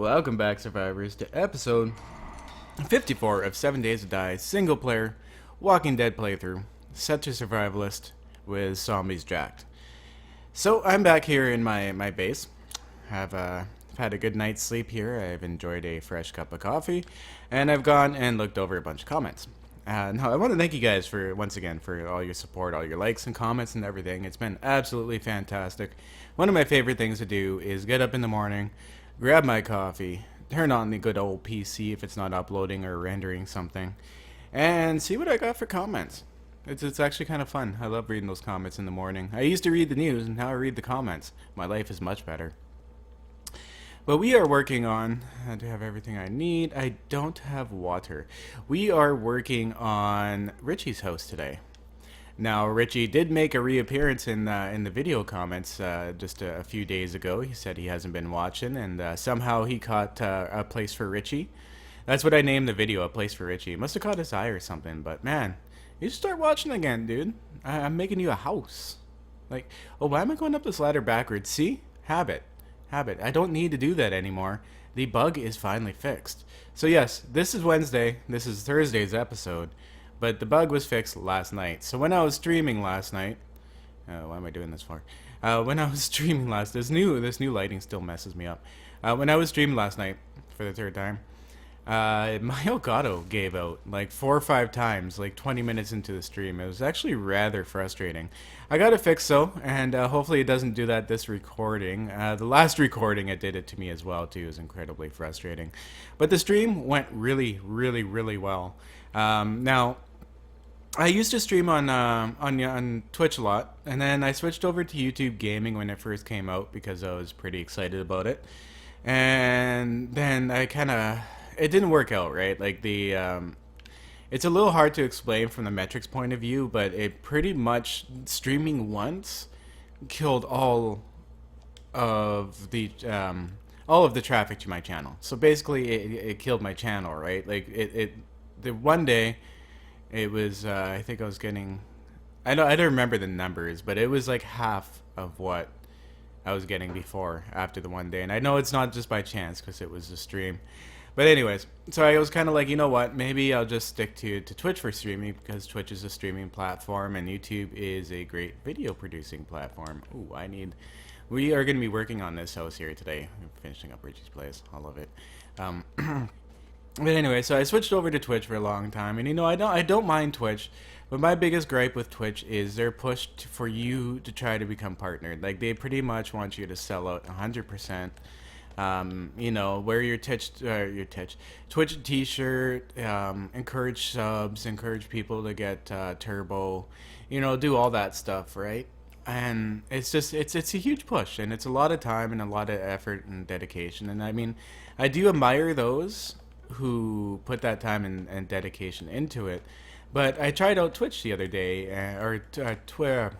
Welcome back, survivors, to episode 54 of 7 Days to Die single player Walking Dead playthrough, set to survivalist with zombies jacked. So I'm back here in my base. Have had a good night's sleep here. I've enjoyed a fresh cup of coffee, and I've gone and looked over a bunch of comments. Now I want to thank you guys for once again for all your support, all your likes and comments and everything. It's been absolutely fantastic. One of my favorite things to do is get up in the morning, grab my coffee, turn on the good old PC if it's not uploading or rendering something, and see what I got for comments. It's actually kind of fun. I love reading those comments in the morning. I used to read the news, and now I read the comments. My life is much better. But we are working on, to have everything I need. I don't have water. We are working on Richie's house today. Now, Richie did make a reappearance in the video comments just a few days ago. He said he hasn't been watching, and somehow he caught a place for Richie. That's what I named the video, A Place for Richie. Must have caught his eye or something, but man, you should start watching again, dude. I'm making you a house. Like, oh, why am I going up this ladder backwards? See? Habit. I don't need to do that anymore. The bug is finally fixed. So yes, this is Wednesday. This is Thursday's episode. But the bug was fixed last night. So when I was streaming last night, why am I doing this for? When I was streaming this new lighting still messes me up. When I was streaming last night for the third time, my Elgato gave out like 4 or 5 times, like 20 minutes into the stream. It was actually rather frustrating. I got it fixed though, and hopefully it doesn't do that this recording. The last recording it did it to me as well too. It was incredibly frustrating. But the stream went really well. Now, I used to stream on Twitch a lot, and then I switched over to YouTube Gaming when it first came out because I was pretty excited about it. And then it didn't work out, right? Like it's a little hard to explain from the metrics point of view, but it pretty much, streaming once killed all of the traffic to my channel. So basically it killed my channel, right? Like the one day it was I think I was getting, I don't remember the numbers, but it was like half of what I was getting before after the one day. And I know it's not just by chance because it was a stream. But anyways, so I was kind of like, you know what, maybe I'll just stick to Twitch for streaming because Twitch is a streaming platform and YouTube is a great video producing platform. Ooh, we are going to be working on this house here today. I'm finishing up Richie's place. I love it. But anyway, so I switched over to Twitch for a long time, and you know, I don't mind Twitch, but my biggest gripe with Twitch is they're pushed for you to try to become partnered. Like, they pretty much want you to sell out 100%. You know, wear your Twitch t-shirt, encourage subs, encourage people to get turbo, you know, do all that stuff, right? And it's just, it's a huge push, and it's a lot of time and a lot of effort and dedication. And I mean, I do admire those who put that time and dedication into it. But I tried out Twitch the other day, Twitter.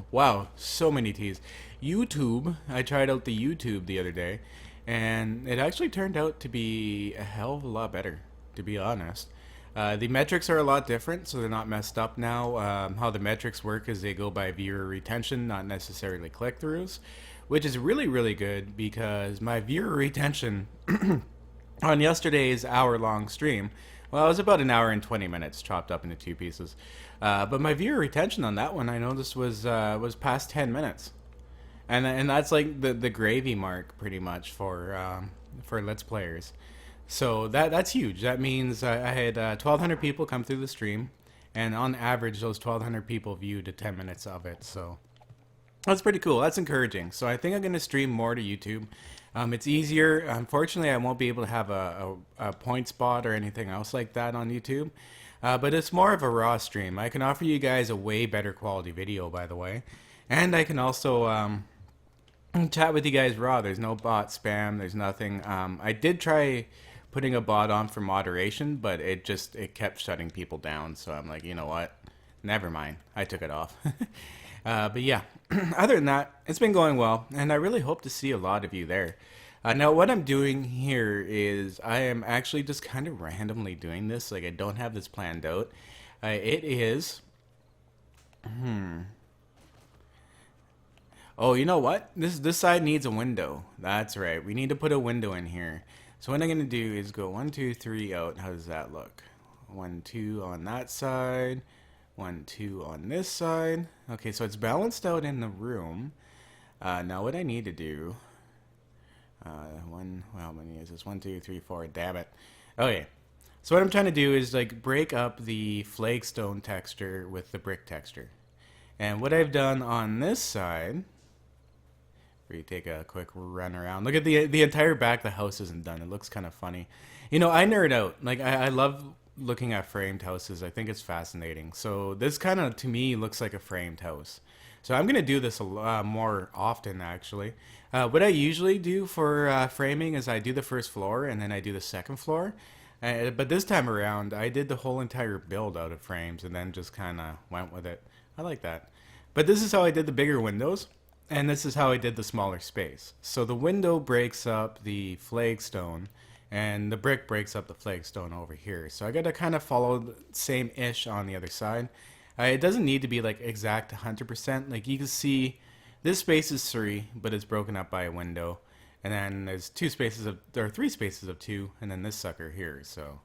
Wow, so many T's. YouTube. I tried out the YouTube the other day, and it actually turned out to be a hell of a lot better, to be honest. The metrics are a lot different, so they're not messed up now. How the metrics work is they go by viewer retention, not necessarily click-throughs, which is really good because my viewer retention on yesterday's hour-long stream, well, it was about an hour and 20 minutes chopped up into 2 pieces. But my viewer retention on that one, I noticed, was past 10 minutes. And that's like the gravy mark pretty much for Let's Players. So that's huge. That means I had 1,200 people come through the stream, and on average those 1,200 people viewed 10 minutes of it. So that's pretty cool. That's encouraging. So I think I'm going to stream more to YouTube. It's easier. Unfortunately, I won't be able to have a point spot or anything else like that on YouTube. But it's more of a raw stream. I can offer you guys a way better quality video, by the way. And I can also chat with you guys raw. There's no bot spam. There's nothing. I did try putting a bot on for moderation, but it kept shutting people down. So I'm like, you know what? Never mind. I took it off. But yeah, other than that, it's been going well, and I really hope to see a lot of you there. Now, what I'm doing here is I am actually just kind of randomly doing this. Like, I don't have this planned out. It is... Oh, you know what? This side needs a window. That's right. We need to put a window in here. So what I'm gonna do is go 1, 2, 3 out. How does that look? 1, 2 on that side. 1, 2 on this side. Okay, so it's balanced out in the room. Now what I need to do. Well, how many is this? 1, 2, 3, 4. Damn it. Okay. So what I'm trying to do is like break up the flagstone texture with the brick texture. And what I've done on this side, where you take a quick run around. Look at the entire back of the house isn't done. It looks kind of funny. You know, I nerd out. Like I love looking at framed houses. I think it's fascinating. So this kind of to me looks like a framed house. So I'm gonna do this a lot more often actually. What I usually do for framing is I do the first floor and then I do the second floor. But this time around, I did the whole entire build out of frames and then just kind of went with it. I like that. But this is how I did the bigger windows, and this is how I did the smaller space. So the window breaks up the flagstone, and the brick breaks up the flagstone over here. So I got to kind of follow the same-ish on the other side. It doesn't need to be like exact 100%. Like you can see, this space is 3, but it's broken up by a window. And then there's 3 spaces of 2, and then this sucker here. So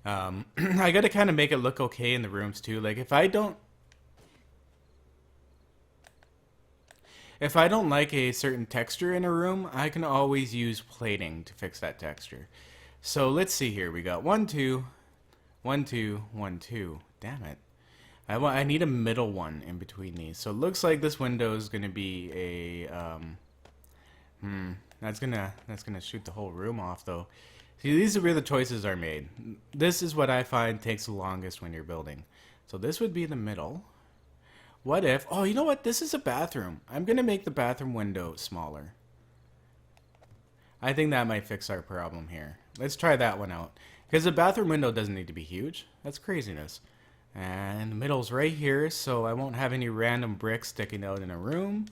I got to kind of make it look okay in the rooms too. Like if I don't like a certain texture in a room, I can always use plating to fix that texture. So let's see here. We got 1, 2, 1, 2, 1, 2. Damn it. I need a middle one in between these. So it looks like this window is going to be a that's gonna shoot the whole room off though. See, these are where the choices are made. This is what I find takes the longest when you're building. So this would be the middle. What if, oh, you know what? This is a bathroom. I'm gonna make the bathroom window smaller. I think that might fix our problem here. Let's try that one out. Because the bathroom window doesn't need to be huge. That's craziness. And the middle's right here, so I won't have any random bricks sticking out in a room.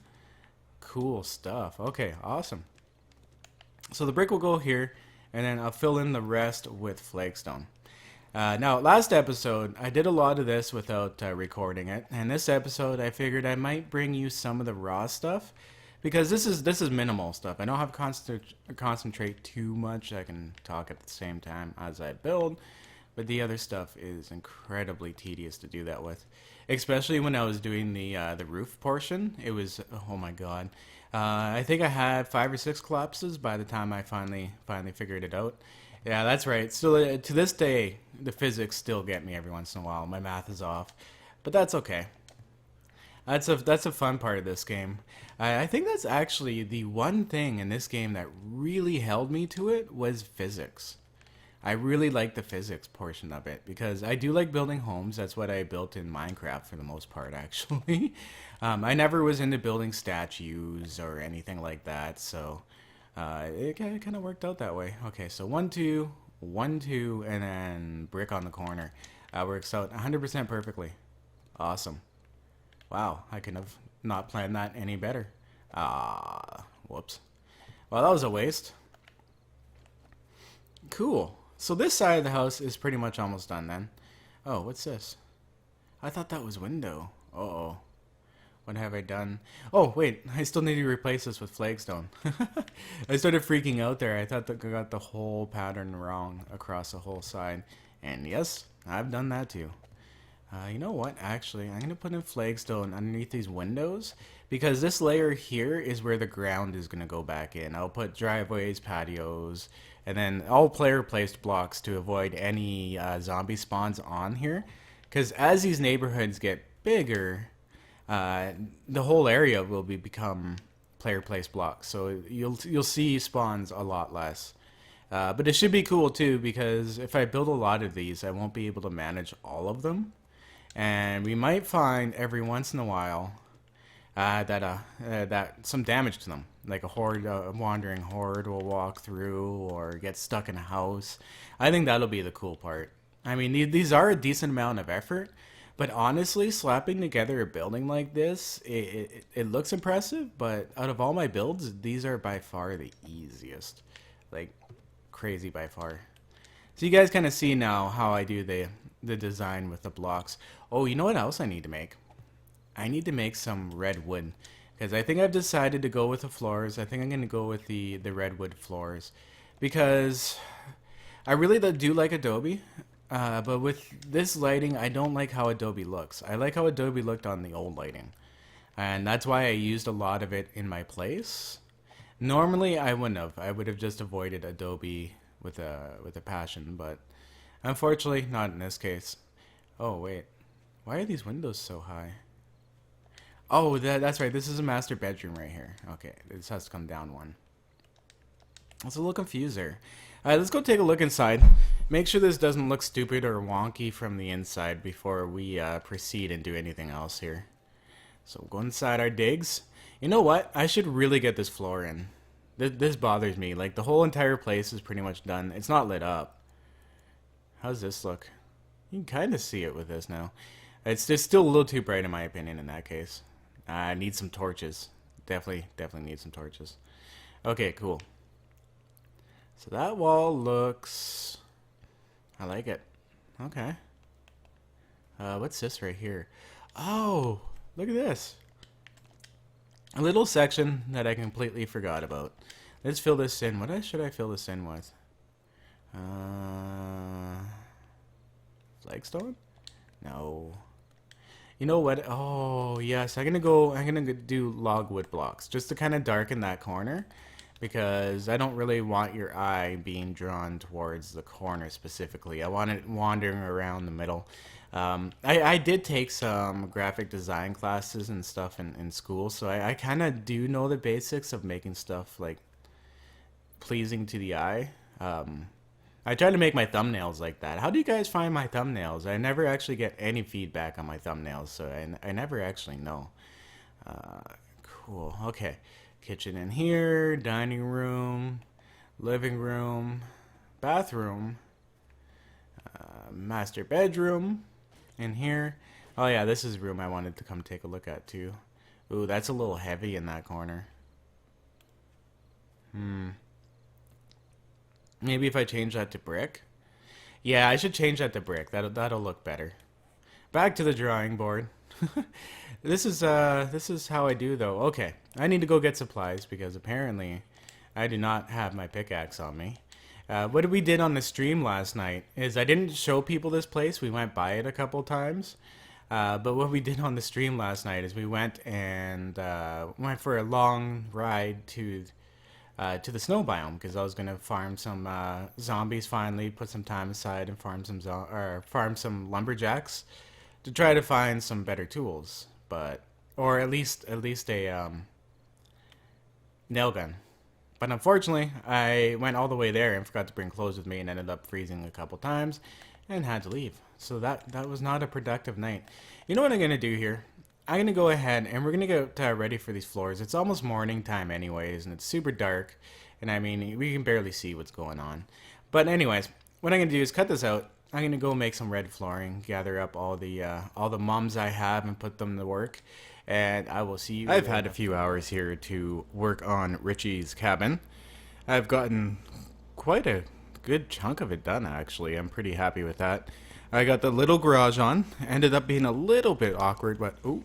Cool stuff. Okay, awesome. So the brick will go here, and then I'll fill in the rest with flagstone. Now, last episode, I did a lot of this without recording it, and this episode, I figured I might bring you some of the raw stuff, because this is minimal stuff. I don't have to concentrate too much. I can talk at the same time as I build, but the other stuff is incredibly tedious to do that with, especially when I was doing the roof portion. It was, oh my god. I think I had 5 or 6 collapses by the time I finally figured it out. Yeah, that's right. Still, to this day, the physics still get me every once in a while. My math is off, but that's okay. That's a fun part of this game. I think that's actually the one thing in this game that really held me to it was physics. I really like the physics portion of it because I do like building homes. That's what I built in Minecraft for the most part, actually. I never was into building statues or anything like that, so it kind of worked out that way. Okay, so 1, 2, 1, 2, and then brick on the corner. Works out 100% perfectly. Awesome. Wow, I could have not planned that any better. Whoops. Well, that was a waste. Cool. So this side of the house is pretty much almost done then. Oh, what's this? I thought that was window. Uh-oh. What have I done? Oh, wait. I still need to replace this with flagstone. I started freaking out there. I thought that I got the whole pattern wrong across the whole side. And yes, I've done that too. You know what? Actually, I'm going to put in flagstone underneath these windows because this layer here is where the ground is going to go back in. I'll put driveways, patios, and then all player-placed blocks to avoid any zombie spawns on here. Because as these neighborhoods get bigger, the whole area will become player-placed blocks. So you'll see spawns a lot less. But it should be cool too because if I build a lot of these, I won't be able to manage all of them. And we might find every once in a while that some damage to them, like a wandering horde will walk through or get stuck in a house. I think that'll be the cool part. I mean, these are a decent amount of effort, but honestly, slapping together a building like this, it looks impressive. But out of all my builds, these are by far the easiest, like crazy by far. So you guys kind of see now how I do the design with the blocks. Oh, you know what else I need to make? I need to make some red wood because I think I've decided to go with the floors. I think I'm going to go with the redwood floors because I really do like Adobe. But with this lighting, I don't like how Adobe looks. I like how Adobe looked on the old lighting. And that's why I used a lot of it in my place. Normally, I wouldn't have. I would have just avoided Adobe with a passion, but unfortunately, not in this case. Oh, wait. Why are these windows so high? Oh, that's right. This is a master bedroom right here. Okay, this has to come down one. I was a little confused there. Alright, let's go take a look inside. Make sure this doesn't look stupid or wonky from the inside before we proceed and do anything else here. So go inside our digs. You know what? I should really get this floor in. This bothers me. Like, the whole entire place is pretty much done. It's not lit up. How's this look? You can kind of see it with this now. It's just still a little too bright in my opinion in that case. I need some torches. Definitely need some torches. Okay, cool. So that wall looks... I like it. Okay. What's this right here? Oh, look at this. A little section that I completely forgot about. Let's fill this in. What should I fill this in with? Flagstone? No. You know what? Oh, yes. I'm gonna do logwood blocks just to kind of darken that corner, because I don't really want your eye being drawn towards the corner specifically. I want it wandering around the middle. I did take some graphic design classes and stuff in school, so I kind of do know the basics of making stuff like pleasing to the eye. I try to make my thumbnails like that. How do you guys find my thumbnails? I never actually get any feedback on my thumbnails, so I never actually know. Cool. Okay. Kitchen in here, dining room, living room, bathroom, master bedroom in here. Oh yeah, this is a room I wanted to come take a look at too. Ooh, that's a little heavy in that corner. Maybe if I change that to brick? Yeah, I should change that to brick. That'll look better. Back to the drawing board. This is how I do though. Okay, I need to go get supplies because apparently I do not have my pickaxe on me. What we did on the stream last night is I didn't show people this place. We went by it a couple times. But what we did on the stream last night is we went and went for a long ride to the snow biome because I was gonna farm some zombies finally. Put some time aside and farm some lumberjacks to try to find some better tools, or at least a nail gun. But unfortunately, I went all the way there and forgot to bring clothes with me and ended up freezing a couple times and had to leave. So that was not a productive night. You know what I'm going to do here? I'm going to go ahead and we're going to get ready for these floors. It's almost morning time anyways, and it's super dark. And I mean, we can barely see what's going on. But anyways, what I'm going to do is cut this out. I'm going to go make some red flooring, gather up all the mums I have and put them to work. And I will see you. I've had a few hours here to work on Richie's cabin. I've gotten quite a good chunk of it done, actually. I'm pretty happy with that. I got the little garage on. Ended up being a little bit awkward, but... Ooh,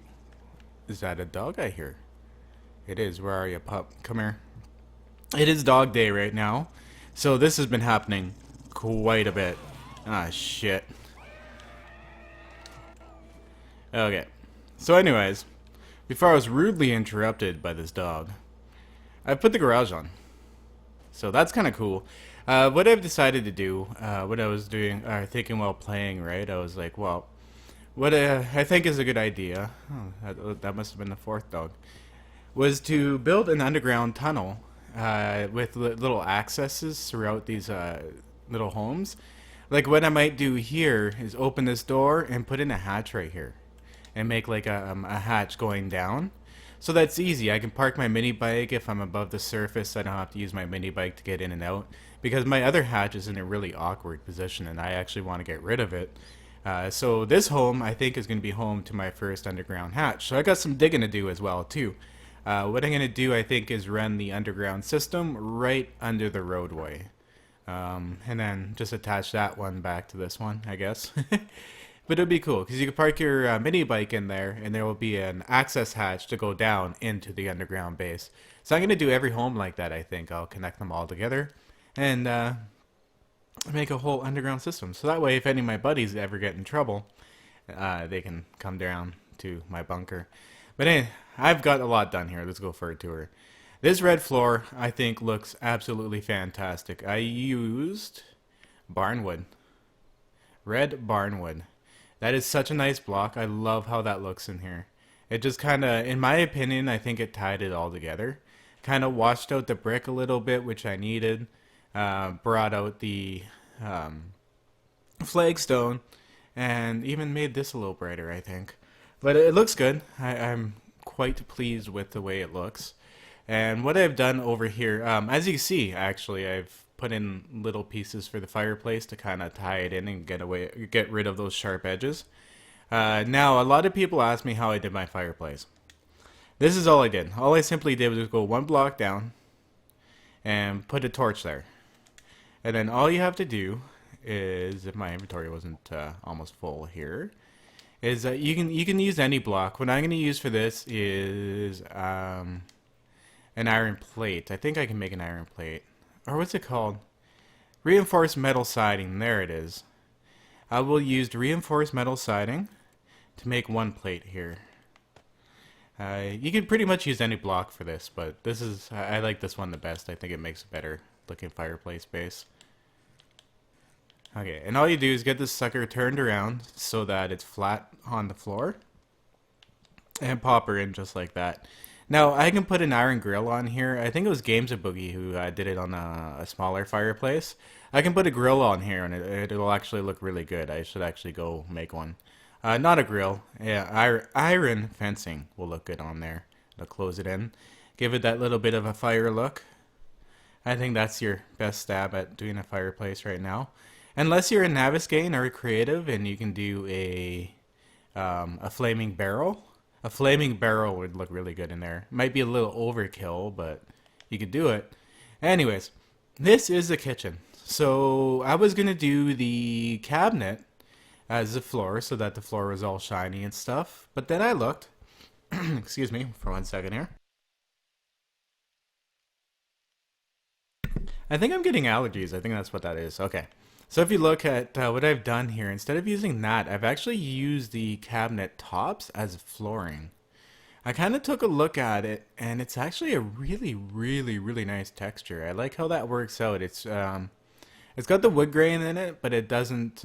is that a dog I hear? It is. Where are you, pup? Come here. It is dog day right now. So this has been happening quite a bit. Ah, shit. Okay. So anyways... Before I was rudely interrupted by this dog, I put the garage on. So that's kind of cool. What I've decided to do, what I was doing, thinking while playing, right? I was like, well, what I think is a good idea, that must have been the fourth dog, was to build an underground tunnel with little accesses throughout these little homes. Like what I might do here is open this door and put in a hatch right here. And make like a hatch going down. So that's easy. I can park my mini bike if I'm above the surface. I don't have to use my mini bike to get in and out. Because my other hatch is in a really awkward position and I actually want to get rid of it. So this home I think is going to be home to my first underground hatch. So I got some digging to do as well too. What I'm going to do I think is run the underground system right under the roadway. And then just attach that one back to this one, I guess. But it'll be cool because you can park your mini bike in there, and there will be an access hatch to go down into the underground base. So I'm gonna do every home like that. I think I'll connect them all together, and make a whole underground system. So that way, if any of my buddies ever get in trouble, they can come down to my bunker. But anyway, I've got a lot done here. Let's go for a tour. This red floor, I think, looks absolutely fantastic. I used barnwood. Red barnwood. That is such a nice block. I love how that looks in here. It just kind of, in my opinion, I think it tied it all together. Kind of washed out the brick a little bit, which I needed. Brought out the flagstone, and even made this a little brighter, I think. But it looks good. I'm quite pleased with the way it looks. And what I've done over here, as you can see, actually, I've put in little pieces for the fireplace to kind of tie it in and get rid of those sharp edges. Now, a lot of people ask me how I did my fireplace. This is all I did. All I simply did was go one block down and put a torch there. And then all you have to do is, if my inventory wasn't almost full here, is you can use any block. What I'm going to use for this is an iron plate. I think I can make an iron plate. Or what's it called? Reinforced metal siding. There it is. I will use reinforced metal siding to make one plate here. You can pretty much use any block for this, but this is, I like this one the best. I think it makes a better looking fireplace base. Okay, and all you do is get this sucker turned around so that it's flat on the floor, and pop her in just like that. Now, I can put an iron grill on here. I think it was Games of Boogie who did it on a smaller fireplace. I can put a grill on here, and it'll actually look really good. I should actually go make one. Not a grill. Yeah, iron fencing will look good on there. It'll close it in. Give it that little bit of a fire look. I think that's your best stab at doing a fireplace right now. Unless you're a Navigator or a creative and you can do a flaming barrel. A flaming barrel would look really good in there. Might be a little overkill, but you could do it. Anyways, this is the kitchen. So I was going to do the cabinet as the floor so that the floor was all shiny and stuff. But then I looked. Excuse me for 1 second here. I think I'm getting allergies. I think that's what that is. Okay. So if you look at what I've done here, instead of using that, I've actually used the cabinet tops as flooring. I kind of took a look at it, and it's actually a really, really, really nice texture. I like how that works out. It's got the wood grain in it, but it doesn't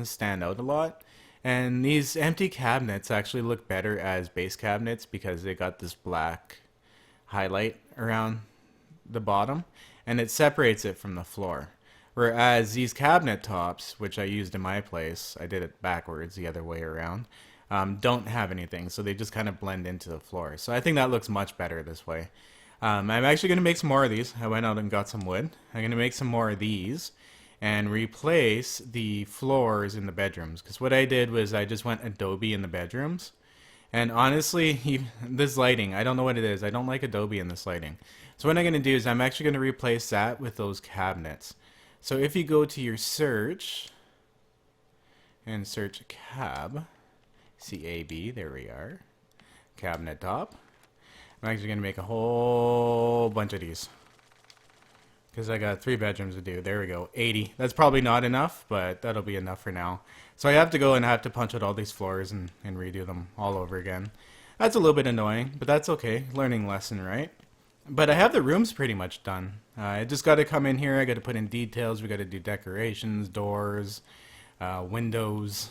stand out a lot. And these empty cabinets actually look better as base cabinets because they got this black highlight around the bottom, and it separates it from the floor. Whereas these cabinet tops, which I used in my place, I did it backwards the other way around, don't have anything, so they just kind of blend into the floor. So I think that looks much better this way. I'm actually going to make some more of these. I went out and got some wood. I'm going to make some more of these and replace the floors in the bedrooms. Because what I did was I just went Adobe in the bedrooms. And honestly, this lighting, I don't know what it is. I don't like Adobe in this lighting. So what I'm going to do is I'm actually going to replace that with those cabinets. So if you go to your search and search cab, C-A-B, there we are, cabinet top. I'm actually going to make a whole bunch of these because I got 3 bedrooms to do. There we go, 80. That's probably not enough, but that'll be enough for now. So I have to go and I have to punch out all these floors and redo them all over again. That's a little bit annoying, but that's okay. Learning lesson, right? But I have the rooms pretty much done. I just got to come in here. I got to put in details. We got to do decorations, doors, windows,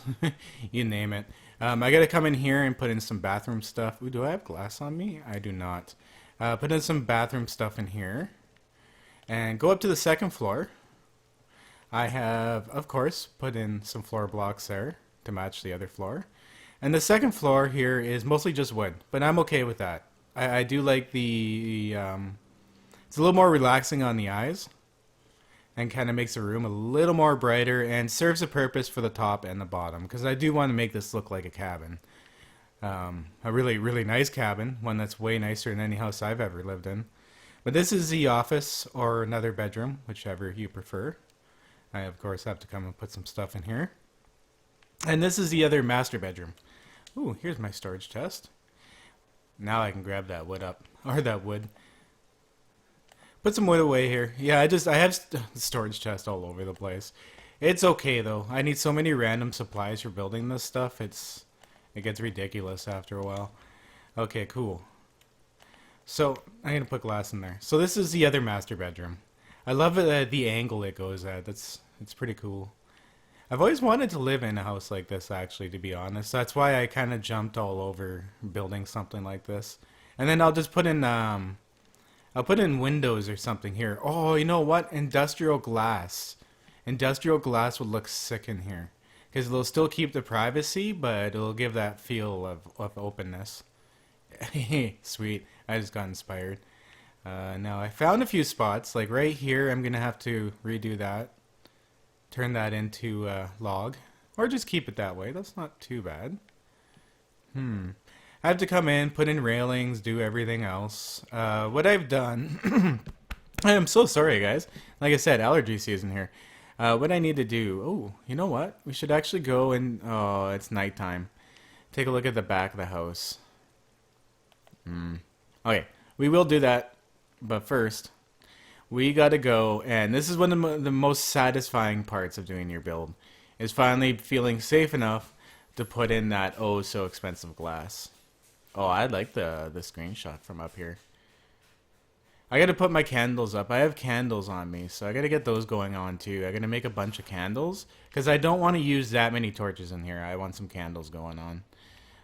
you name it. I got to come in here and put in some bathroom stuff. Ooh, do I have glass on me? I do not. Put in some bathroom stuff in here. And go up to the second floor. I have, of course, put in some floor blocks there to match the other floor. And the second floor here is mostly just wood, but I'm okay with that. I do like the, it's a little more relaxing on the eyes and kind of makes the room a little more brighter and serves a purpose for the top and the bottom because I do want to make this look like a cabin. A really, really nice cabin, one that's way nicer than any house I've ever lived in. But this is the office or another bedroom, whichever you prefer. I, of course, have to come and put some stuff in here. And this is the other master bedroom. Ooh, here's my storage chest. Now I can grab that wood up. Or that wood. Put some wood away here. Yeah, I have storage chest all over the place. It's okay though. I need so many random supplies for building this stuff. It gets ridiculous after a while. Okay, cool. So I'm gonna put glass in there. So this is the other master bedroom. I love it, the angle it goes at. It's pretty cool. I've always wanted to live in a house like this, actually, to be honest. That's why I kind of jumped all over building something like this. And then I'll just put in I'll put in windows or something here. Oh, you know what? Industrial glass. Industrial glass would look sick in here. Because it'll still keep the privacy, but it'll give that feel of openness. Sweet. I just got inspired. Now, I found a few spots. Like right here, I'm going to have to redo that. Turn that into log. Or just keep it that way. That's not too bad. I have to come in, put in railings, do everything else. What I've done... I am so sorry, guys. Like I said, allergy season here. What I need to do... Oh, you know what? We should actually go and... Oh, it's nighttime. Take a look at the back of the house. Okay, we will do that. But first, we gotta go. And this is one of the most satisfying parts of doing your build. Is finally feeling safe enough to put in that oh so expensive glass. Oh, I like the screenshot from up here. I gotta put my candles up. I have candles on me, so I gotta get those going on too. I gotta make a bunch of candles because I don't want to use that many torches in here. I want some candles going on.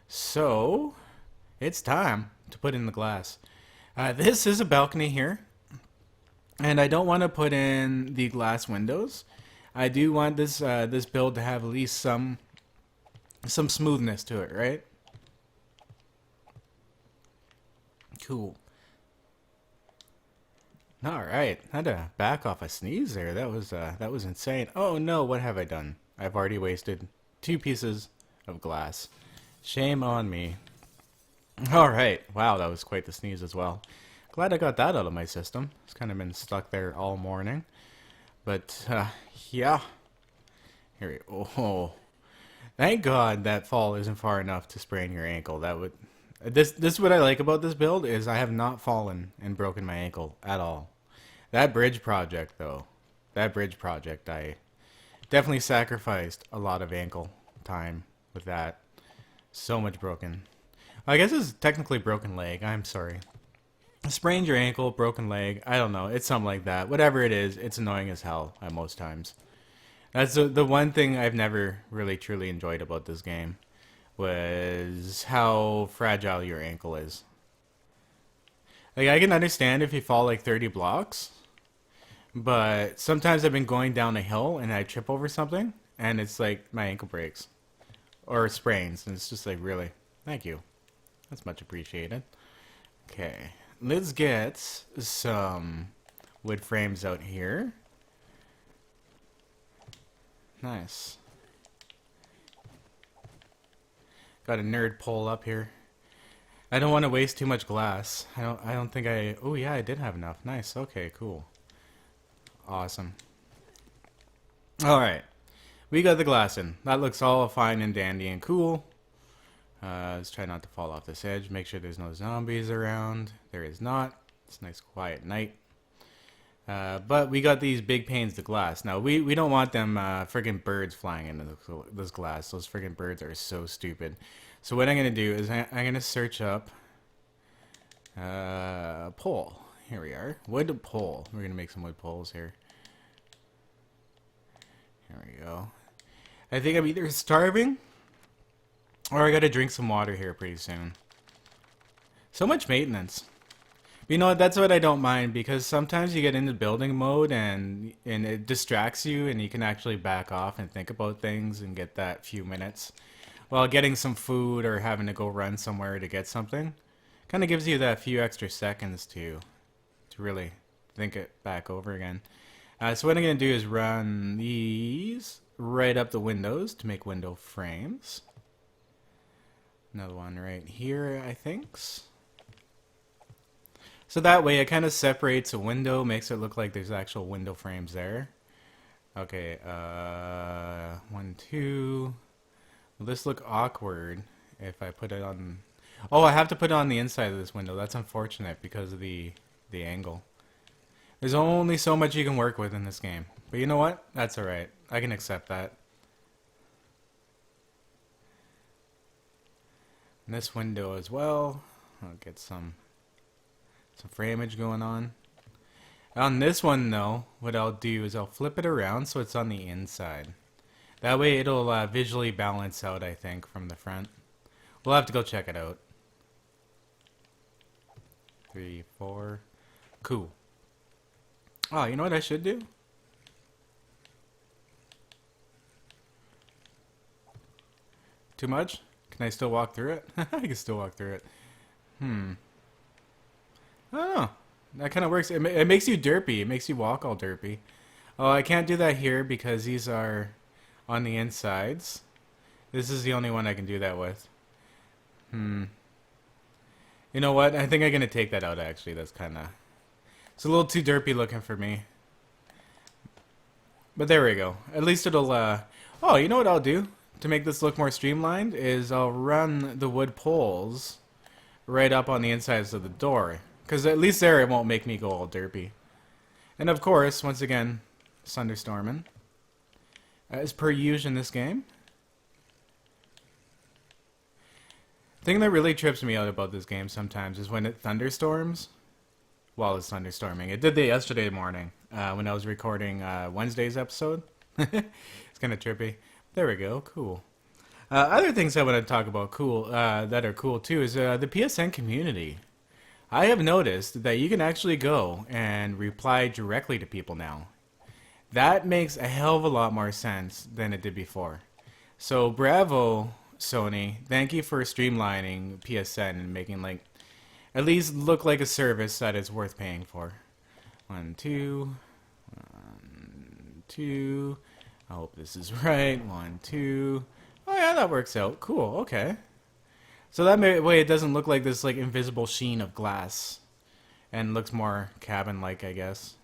So it's time to put in the glass. This is a balcony here, and I don't want to put in the glass windows. I do want this build to have at least some smoothness to it, right? Cool. All right, had to back off a sneeze there. That was insane. Oh no, what have I done? I've already wasted 2 pieces of glass. Shame on me. All right, wow, that was quite the sneeze as well. Glad I got that out of my system. It's kind of been stuck there all morning. But yeah, here we go. Oh, thank God that fall isn't far enough to sprain your ankle. That would. This is what I like about this build is I have not fallen and broken my ankle at all. That bridge project though, I definitely sacrificed a lot of ankle time with that. So much broken. I guess it's technically broken leg. I'm sorry. Sprained your ankle, broken leg. I don't know. It's something like that. Whatever it is, it's annoying as hell at most times. That's the one thing I've never really truly enjoyed about this game. Was how fragile your ankle is. Like, I can understand if you fall like 30 blocks, but sometimes I've been going down a hill and I trip over something, and it's like my ankle breaks. Or sprains, and it's just like, really? Thank you. That's much appreciated. Okay, let's get some wood frames out here. Nice. Got a nerd pole up here. I don't want to waste too much glass. I don't think I... Oh yeah, I did have enough. Nice. Okay, cool. Awesome. Alright. We got the glass in. That looks all fine and dandy and cool. Let's try not to fall off this edge. Make sure there's no zombies around. There is not. It's a nice quiet night. But we got these big panes of glass. Now, we don't want them friggin' birds flying into this glass. Those friggin' birds are so stupid. So what I'm going to do is I'm going to search up pole. Here we are. Wood pole. We're going to make some wood poles here. Here we go. I think I'm either starving or I got to drink some water here pretty soon. So much maintenance. You know, that's what I don't mind, because sometimes you get into building mode and it distracts you and you can actually back off and think about things and get that few minutes while getting some food or having to go run somewhere to get something. Kind of gives you that few extra seconds to really think it back over again. So what I'm going to do is run these right up the windows to make window frames. Another one right here, I think. So that way it kind of separates a window, makes it look like there's actual window frames there. Okay, 1, 2. Will this look awkward if I put it on... Oh, I have to put it on the inside of this window. That's unfortunate because of the angle. There's only so much you can work with in this game. But you know what? That's alright. I can accept that. And this window as well. I'll get some frameage going on. On this one though, what I'll do is I'll flip it around so it's on the inside. That way it'll visually balance out, I think, from the front. We'll have to go check it out. 3, 4. Cool. Oh, you know what I should do? Too much? Can I still walk through it? I can still walk through it. I don't know. That kind of works. It makes you derpy. It makes you walk all derpy. Oh, I can't do that here because these are on the insides. This is the only one I can do that with. You know what? I think I'm going to take that out, actually. That's kind of... It's a little too derpy looking for me. But there we go. At least it'll... Oh, you know what I'll do? To make this look more streamlined is I'll run the wood poles right up on the insides of the door. Because at least there it won't make me go all derpy. And of course, once again, thunderstorming. As per usual in this game. The thing that really trips me out about this game sometimes is when it thunderstorms while it's thunderstorming. It did that yesterday morning when I was recording Wednesday's episode. It's kind of trippy. There we go. Cool. Other things I want to talk about that are cool too is the PSN community. I have noticed that you can actually go and reply directly to people now. That makes a hell of a lot more sense than it did before. So bravo, Sony. Thank you for streamlining PSN and making like at least look like a service that is worth paying for. 1, 2. 1, 2. I hope this is right. 1, 2. Oh yeah, that works out. Cool. Okay. So that way it doesn't look like this like invisible sheen of glass, and looks more cabin-like, I guess.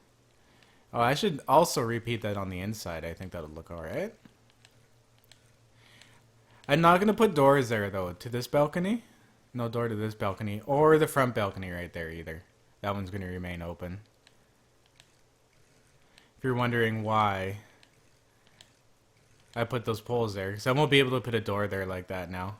Oh, I should also repeat that on the inside. I think that'll look alright. I'm not gonna put doors there though. To this balcony, no door to this balcony or the front balcony right there either. That one's gonna remain open. If you're wondering why I put those poles there, because I won't be able to put a door there like that now.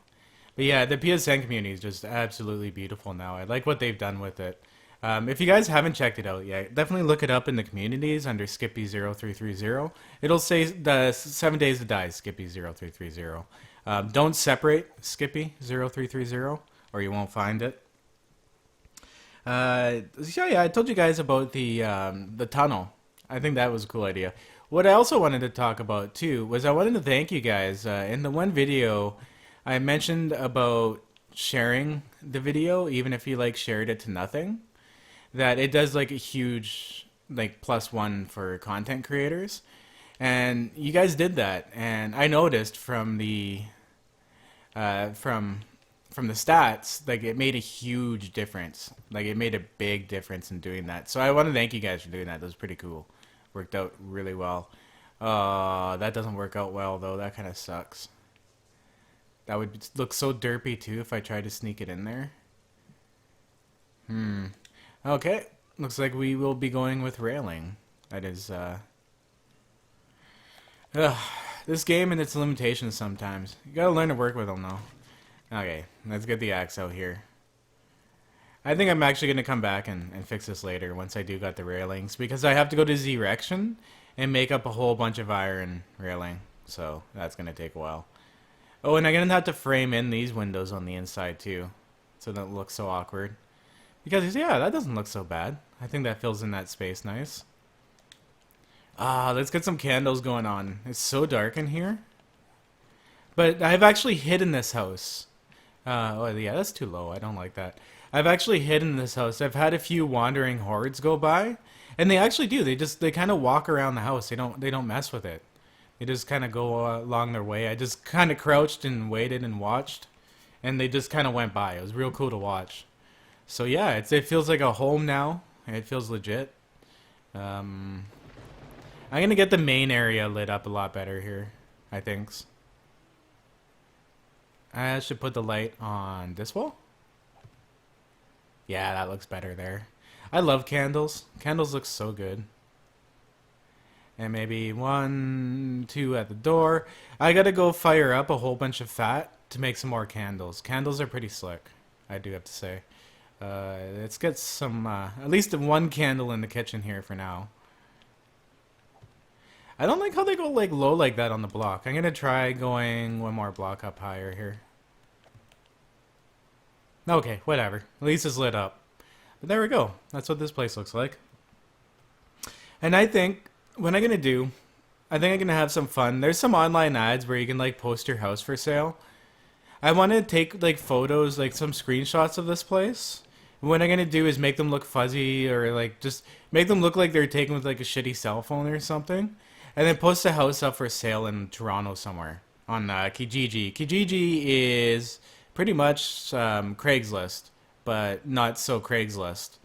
But yeah, the PSN community is just absolutely beautiful now. I like what they've done with it. If you guys haven't checked it out yet, definitely look it up in the communities under Skippy0330. It'll say the 7 Days to Die Skippy0330. Don't separate Skippy0330 or you won't find it. So yeah, I told you guys about the tunnel. I think that was a cool idea. What I also wanted to talk about too was I wanted to thank you guys. In the one video I mentioned about sharing the video, even if you like shared it to nothing, that it does like a huge like +1 for content creators, and you guys did that, and I noticed from the stats, like it made a huge difference. Like it made a big difference in doing that. So I want to thank you guys for doing that. That was pretty cool. Worked out really well. That doesn't work out well though. That kind of sucks. That would look so derpy too if I tried to sneak it in there. Okay. Looks like we will be going with railing. That is, this game and its limitations sometimes. You gotta learn to work with them though. Okay, let's get the axe out here. I think I'm actually gonna come back and fix this later once I do got the railings, because I have to go to Z-Rection and make up a whole bunch of iron railing. So that's gonna take a while. Oh, and I'm gonna have to frame in these windows on the inside too, so that it looks so awkward. Because yeah, that doesn't look so bad. I think that fills in that space nice. Let's get some candles going on. It's so dark in here. But I've actually hidden this house. Oh yeah, that's too low. I don't like that. I've actually hidden this house. I've had a few wandering hordes go by, and they actually do. They kind of walk around the house. They don't mess with it. They just kind of go along their way. I just kind of crouched and waited and watched, and they just kind of went by. It was real cool to watch. So yeah, it feels like a home now. It feels legit. I'm gonna get the main area lit up a lot better here, I think. I should put the light on this wall. Yeah, that looks better there. I love candles. Candles look so good. And maybe 1, 2 at the door. I gotta go fire up a whole bunch of fat to make some more candles. Candles are pretty slick, I do have to say. Let's get some, at least one candle in the kitchen here for now. I don't like how they go like low like that on the block. I'm gonna try going one more block up higher here. Okay, whatever. At least it's lit up. But there we go. That's what this place looks like. And I think what I'm gonna do, I think I'm gonna have some fun. There's some online ads where you can like post your house for sale. I want to take like photos, like some screenshots of this place. And what I'm gonna do is make them look fuzzy or like just make them look like they're taken with like a shitty cell phone or something. And then post the house up for sale in Toronto somewhere on Kijiji. Kijiji is pretty much Craigslist, but not so Craigslist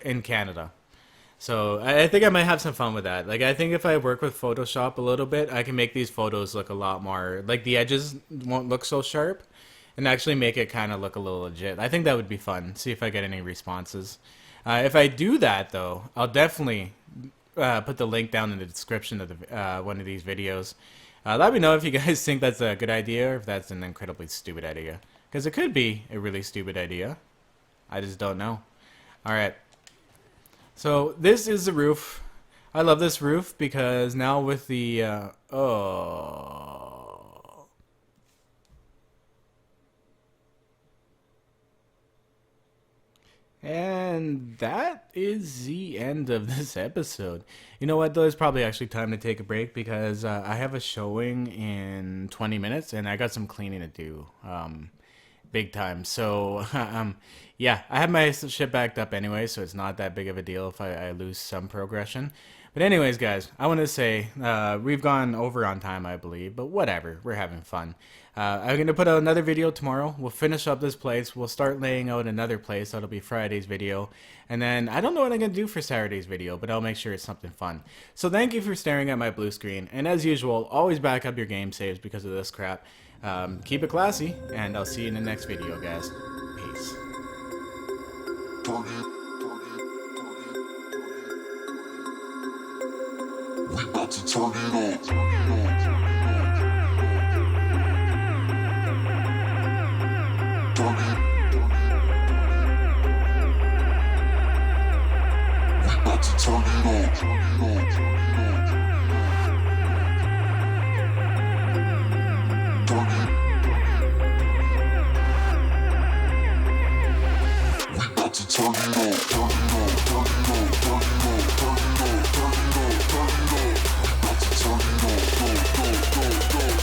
in Canada. So I think I might have some fun with that. Like I think if I work with Photoshop a little bit, I can make these photos look a lot more, like the edges won't look so sharp and actually make it kind of look a little legit. I think that would be fun. See if I get any responses. If I do that though, I'll definitely put the link down in the description of the, one of these videos. Let me know if you guys think that's a good idea or if that's an incredibly stupid idea. Because it could be a really stupid idea. I just don't know. Alright. So this is the roof. I love this roof because now with the... And that is the end of this episode. You know what, though? It's probably actually time to take a break because I have a showing in 20 minutes and I got some cleaning to do. Big time. So, yeah, I have my shit backed up anyway, so it's not that big of a deal if I lose some progression. But anyways, guys, I want to say we've gone over on time, I believe, but whatever. We're having fun. I'm going to put out another video tomorrow. We'll finish up this place. We'll start laying out another place. That'll be Friday's video. And then I don't know what I'm going to do for Saturday's video, but I'll make sure it's something fun. So thank you for staring at my blue screen. And as usual, always back up your game saves because of this crap. Keep it classy, and I'll see you in the next video, guys. Peace. We about to turn it up.